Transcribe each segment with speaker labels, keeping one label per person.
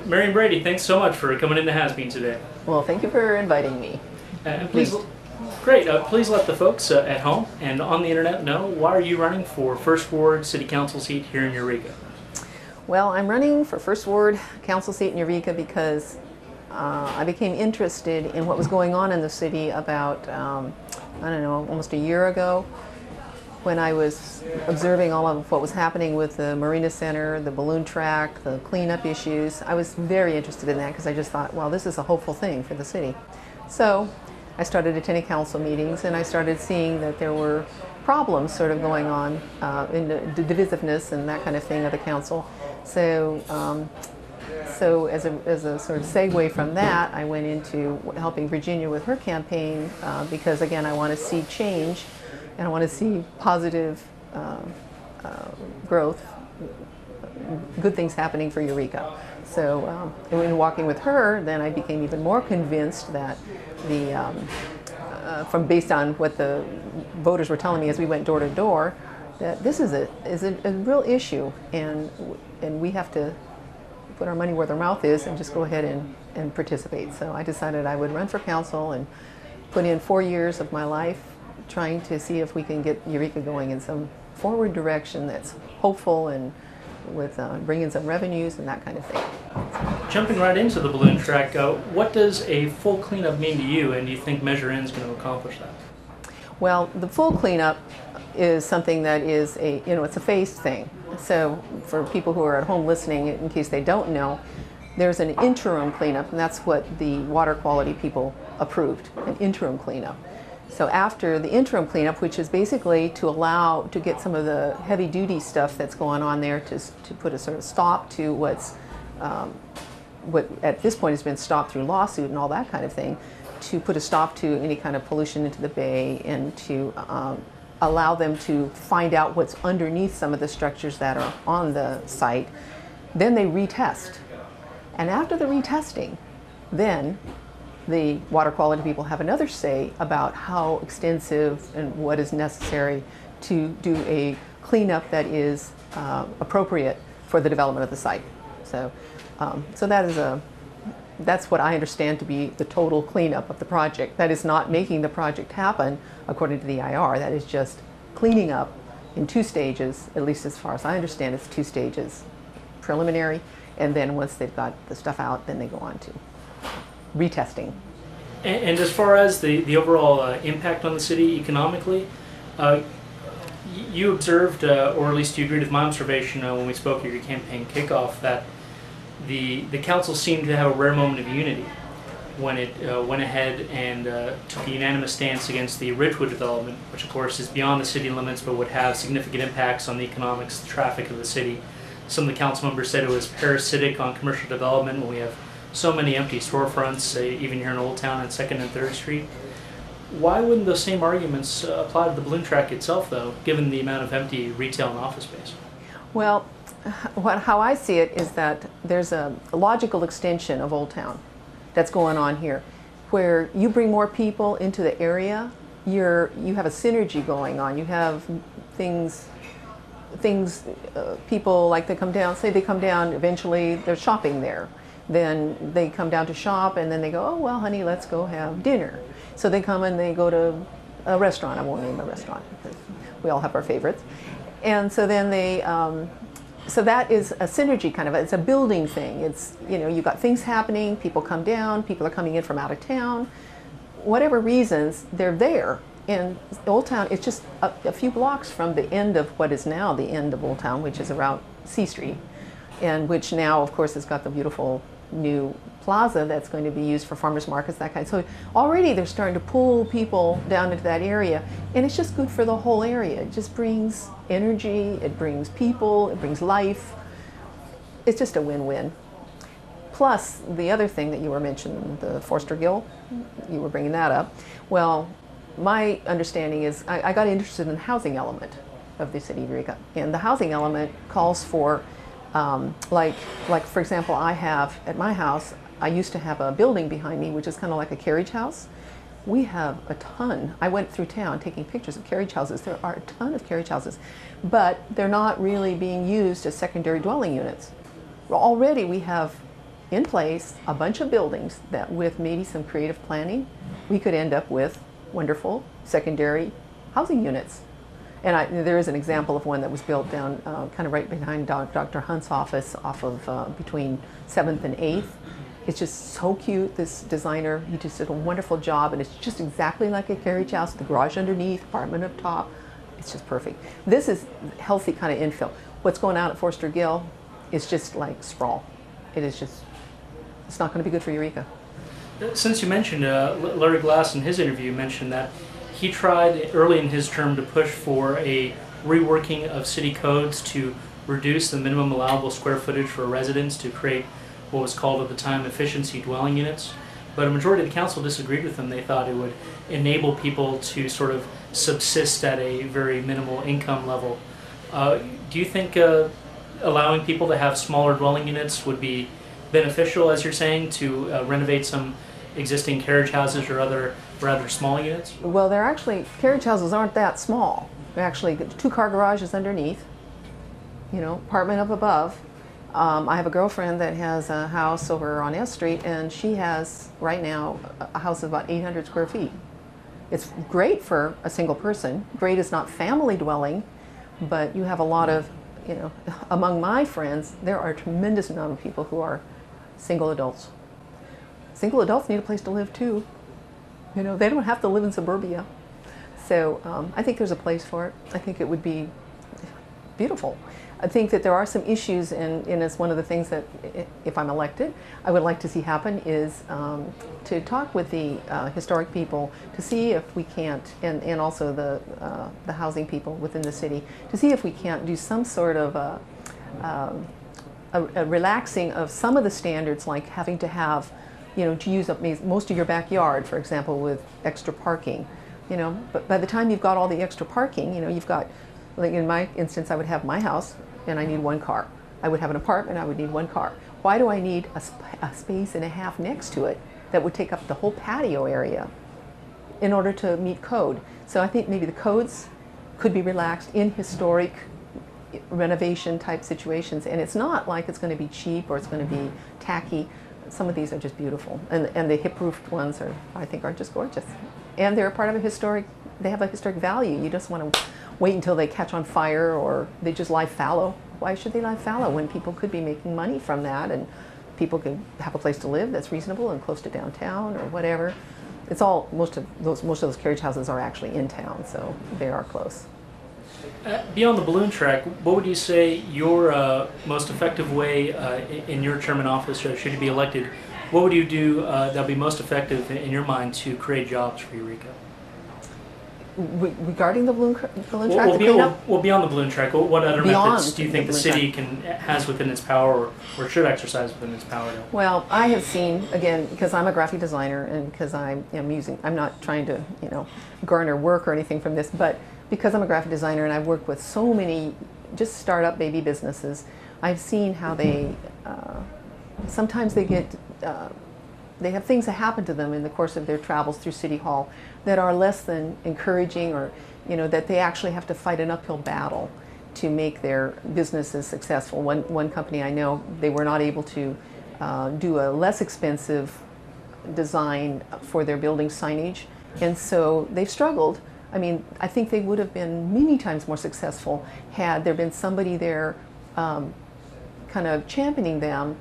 Speaker 1: Marian Brady, thanks so much for coming into Has-Been today.
Speaker 2: Well, thank you for inviting me.
Speaker 1: Please let the folks at home and on the internet know, why are you running for First Ward City Council seat here in Eureka?
Speaker 2: Well, I'm running for First Ward Council seat in Eureka because I became interested in what was going on in the city about, I don't know, almost a year ago, when I was observing all of what was happening with the Marina Center, the balloon track, the cleanup issues. I was very interested in that because I just thought, well, this is a hopeful thing for the city. So I started attending council meetings and I started seeing that there were problems sort of going on in the divisiveness and that kind of thing of the council. So as a sort of segue from that, I went into helping Virginia with her campaign because, again, I want to see change and I want to see positive growth, good things happening for Eureka. So in walking with her, then I became even more convinced that based on what the voters were telling me as we went door to door, that this is a real issue, and we have to put our money where their mouth is and just go ahead and participate. So I decided I would run for council and put in 4 years of my life trying to see if we can get Eureka going in some forward direction that's hopeful and with bringing some revenues and that kind of thing.
Speaker 1: Jumping right into the balloon track, what does a full cleanup mean to you, and do you think Measure N is going to accomplish that?
Speaker 2: Well, the full cleanup is something that is it's a phased thing. So for people who are at home listening, in case they don't know, there's an interim cleanup, and that's what the water quality people approved, an interim cleanup. So after the interim cleanup, which is basically to get some of the heavy duty stuff that's going on there to put a sort of stop to what at this point has been stopped through lawsuit and all that kind of thing, to put a stop to any kind of pollution into the bay and to allow them to find out what's underneath some of the structures that are on the site. Then they retest. And after the retesting, then the water quality people have another say about how extensive and what is necessary to do a cleanup that is appropriate for the development of the site. So that's what I understand to be the total cleanup of the project. That is not making the project happen according to the IR. That is just cleaning up in 2 stages, at least as far as I understand, it's 2 stages. Preliminary, and then once they've got the stuff out, then they go on to retesting.
Speaker 1: And as far as the overall impact on the city economically, you observed, or at least you agreed with my observation when we spoke at your campaign kickoff, that the council seemed to have a rare moment of unity when it went ahead and took a unanimous stance against the Ridgewood development, which of course is beyond the city limits but would have significant impacts on the economics, the traffic of the city. Some of the council members said it was parasitic on commercial development when we have so many empty storefronts, even here in Old Town on 2nd and 3rd Street. Why wouldn't those same arguments apply to the balloon track itself, though, given the amount of empty retail and office space?
Speaker 2: Well, how I see it is that there's a logical extension of Old Town that's going on here, where you bring more people into the area, you have a synergy going on. You have people like they come down, say they come down, eventually they're shopping there. Then they come down to shop and then they go, oh, well, honey, let's go have dinner. So they come and they go to a restaurant. I won't name a restaurant because we all have our favorites. And so then so that is a synergy kind of, it's a building thing. It's, you've got things happening, people come down, people are coming in from out of town. Whatever reasons, they're there. And Old Town, it's just a few blocks from the end of what is now the end of Old Town, which is around C Street, and which now, of course, has got the beautiful new plaza that's going to be used for farmers markets, that kind. So already they're starting to pull people down into that area, and it's just good for the whole area. It just brings energy, it brings people, it brings life. It's just a win-win. Plus, the other thing that you were mentioning, the Forster Gill, you were bringing that up. Well, my understanding is I got interested in the housing element of the city of Eureka, and the housing element calls for like for example, I have at my house, I used to have a building behind me which is kind of like a carriage house. We have a ton. I went through town taking pictures of carriage houses. There are a ton of carriage houses, but they're not really being used as secondary dwelling units. Already we have in place a bunch of buildings that with maybe some creative planning, we could end up with wonderful secondary housing units. And there is an example of one that was built down kind of right behind Dr. Hunt's office off of between 7th and 8th. It's just so cute, this designer. He just did a wonderful job, and it's just exactly like a carriage house, the garage underneath, apartment up top. It's just perfect. This is healthy kind of infill. What's going on at Forster Gill is just like sprawl. It is just, it's not going to be good for Eureka.
Speaker 1: Since you mentioned Larry Glass in his interview mentioned that he tried early in his term to push for a reworking of city codes to reduce the minimum allowable square footage for residents to create what was called at the time efficiency dwelling units. But a majority of the council disagreed with him. They thought it would enable people to sort of subsist at a very minimal income level. Do you think allowing people to have smaller dwelling units would be beneficial, as you're saying, to renovate some existing carriage houses or other rather small units?
Speaker 2: Well, they're actually, carriage houses aren't that small. They're actually 2-car garages underneath, you know, apartment up above. I have a girlfriend that has a house over on S Street, and she has right now a house of about 800 square feet. It's great for a single person. Great is not family dwelling, but you have a lot of, you know, among my friends, there are a tremendous amount of people who are single adults. Single adults need a place to live too. You know, they don't have to live in suburbia. So I think there's a place for it. I think it would be beautiful. I think that there are some issues, and it's one of the things that, if I'm elected, I would like to see happen is to talk with the historic people to see if we can't, and also the housing people within the city, to see if we can't do some sort of a relaxing of some of the standards, like having to have, you know, to use up most of your backyard, for example, with extra parking. You know, but by the time you've got all the extra parking, you know, you've got, like in my instance, I would have my house and I need 1 car. I would have an apartment, I would need 1 car. Why do I need a space and a half next to it that would take up the whole patio area in order to meet code? So I think maybe the codes could be relaxed in historic renovation type situations, and it's not like it's going to be cheap or it's going to be tacky. Some of these are just beautiful, and the hip-roofed ones are, I think, are just gorgeous. And they're a part of a historic, they have a historic value. You just want to wait until they catch on fire or they just lie fallow. Why should they lie fallow when people could be making money from that, and people could have a place to live that's reasonable and close to downtown or whatever? It's all, most of those carriage houses are actually in town, so they are close.
Speaker 1: Beyond the balloon track, what would you say your most effective way in your term in office, should you be elected, what would you do that would be most effective in your mind to create jobs for Eureka?
Speaker 2: Regarding the balloon track,
Speaker 1: well, beyond the balloon track, what other methods do you think the city has within its power, or should exercise within its power?
Speaker 2: Well, I have seen, again, because I'm a graphic designer and because I'm not trying to, you know, garner work or anything from this, but because I'm a graphic designer and I've worked with so many just startup baby businesses, I've seen how they, sometimes they get, they have things that happen to them in the course of their travels through City Hall that are less than encouraging, or, you know, that they actually have to fight an uphill battle to make their businesses successful. One company I know, they were not able to do a less expensive design for their building signage, and so they've struggled. I mean, I think they would have been many times more successful had there been somebody there kind of championing them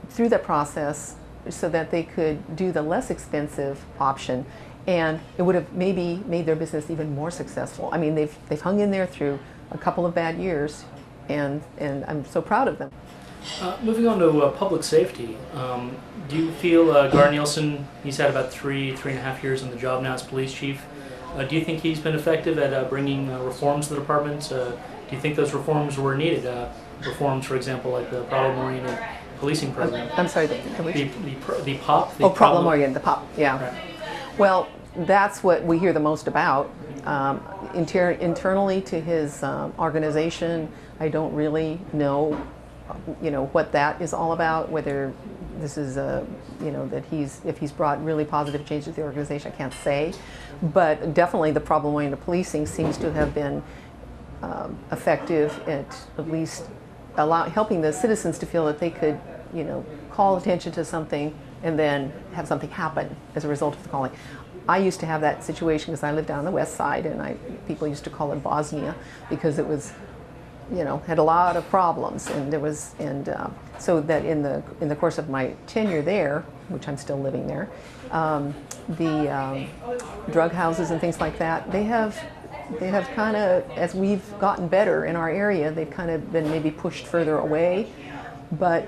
Speaker 2: through that process so that they could do the less expensive option, and it would have maybe made their business even more successful. I mean, they've hung in there through a couple of bad years, and I'm so proud of them.
Speaker 1: Moving on to public safety, do you feel Gar Nielsen, he's had about three and a half years on the job now as police chief, do you think he's been effective at bringing reforms to the department? Do you think those reforms were needed? Reforms, for example, like the problem-oriented policing program.
Speaker 2: I'm sorry,
Speaker 1: the POP?
Speaker 2: Problem-oriented, the POP, yeah.
Speaker 1: Right.
Speaker 2: Well, that's what we hear the most about. Internally to his organization, I don't really know, you know, what that is all about, whether this is, you know, that if he's brought really positive changes to the organization, I can't say. But definitely the problem-oriented policing seems to have been effective at least helping the citizens to feel that they could call attention to something and then have something happen as a result of the calling. I used to have that situation because I lived down on the west side, and people used to call it Bosnia because it was, had a lot of problems, and so that in the course of my tenure there, which I'm still living there, the drug houses and things like that, they have kind of, as we've gotten better in our area, they've kind of been maybe pushed further away. But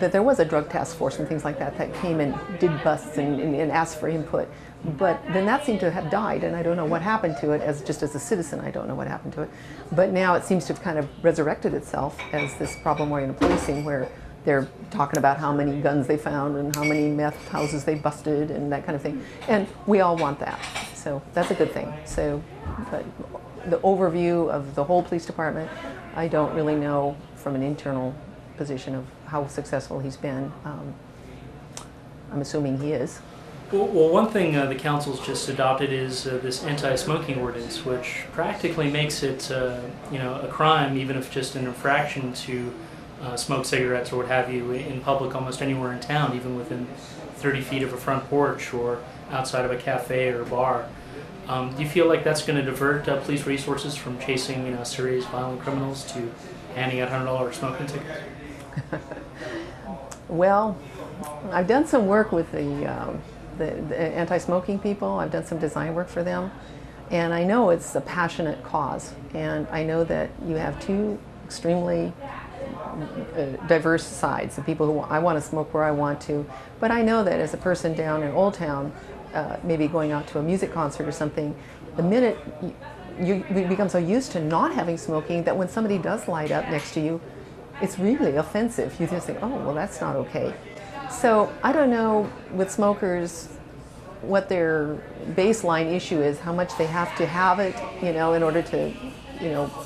Speaker 2: that there was a drug task force and things like that came and did busts and asked for input. But then that seemed to have died, and I don't know what happened to it. Just as a citizen, I don't know what happened to it. But now it seems to have kind of resurrected itself as this problem-oriented policing, where they're talking about how many guns they found and how many meth houses they busted and that kind of thing. And we all want that, so that's a good thing. So, but the overview of the whole police department, I don't really know from an internal position of how successful he's been. I'm assuming he is.
Speaker 1: Well, one thing the council's just adopted is this anti-smoking ordinance, which practically makes it, a crime, even if just an infraction to smoke cigarettes or what have you in public almost anywhere in town, even within 30 feet of a front porch or outside of a cafe or a bar. Do you feel like that's going to divert police resources from chasing, serious violent criminals to handing out $100 smoking tickets?
Speaker 2: Well, I've done some work with the anti-smoking people. I've done some design work for them, and I know it's a passionate cause, and I know that you have two extremely diverse sides, the people who I want to smoke where I want to, but I know that as a person down in Old Town, maybe going out to a music concert or something, the minute you become so used to not having smoking that when somebody does light up next to you, it's really offensive. You just think, oh, well, that's not okay. So I don't know with smokers what their baseline issue is, how much they have to have it, in order to,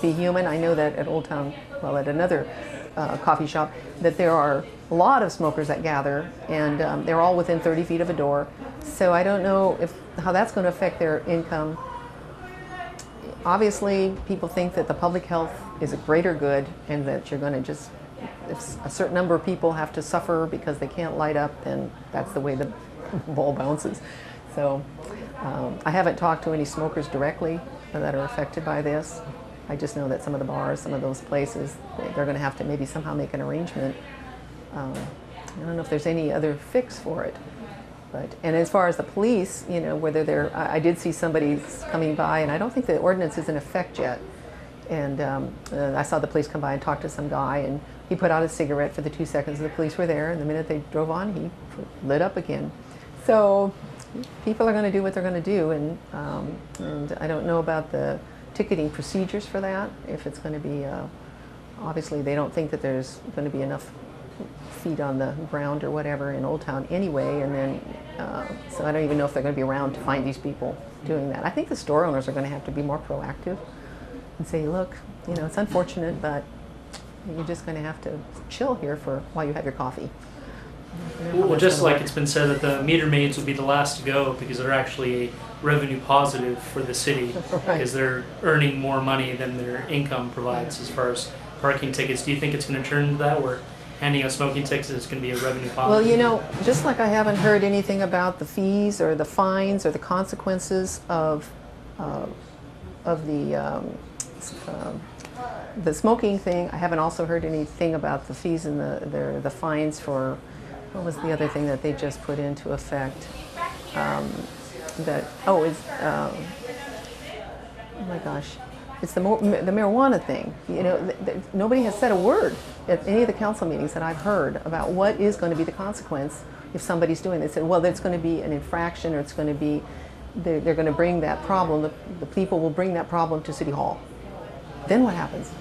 Speaker 2: be human. I know that at Old Town, at another coffee shop, that there are a lot of smokers that gather, and they're all within 30 feet of a door. So I don't know how that's going to affect their income. Obviously, people think that the public health is a greater good, and that you're going to just, if a certain number of people have to suffer because they can't light up, then that's the way the ball bounces. So I haven't talked to any smokers directly that are affected by this. I just know that some of the bars, some of those places, they're going to have to maybe somehow make an arrangement. I don't know if there's any other fix for it. And as far as the police, whether they're, I did see somebody coming by, and I don't think the ordinance is in effect yet. And I saw the police come by and talk to some guy, and he put out a cigarette for the 2 seconds the police were there, and the minute they drove on, he lit up again. So people are going to do what they're going to do, and I don't know about the ticketing procedures for that, if it's going to be, obviously they don't think that there's going to be enough feet on the ground or whatever in Old Town anyway, and then so I don't even know if they're going to be around to find these people doing that. I think the store owners are going to have to be more proactive and say, look, it's unfortunate, but you're just going to have to chill here while you have your coffee.
Speaker 1: Well, just like it's been said that the meter maids will be the last to go because they're actually a revenue positive for the city, because they're earning more money than their income provides as far as parking tickets. Do you think it's going to turn into that, where handing out smoking tickets is going to be a revenue positive?
Speaker 2: Well, just like I haven't heard anything about the fees or the fines or the consequences of the smoking thing, I haven't also heard anything about the fees and the fines for, what was the other thing that they just put into effect? Oh my gosh. It's the marijuana thing. Nobody has said a word at any of the council meetings that I've heard about what is going to be the consequence if somebody's doing this. They said, well, there's going to be an infraction, or it's going to be, they're going to bring that problem, the people will bring that problem to City Hall. Then what happens?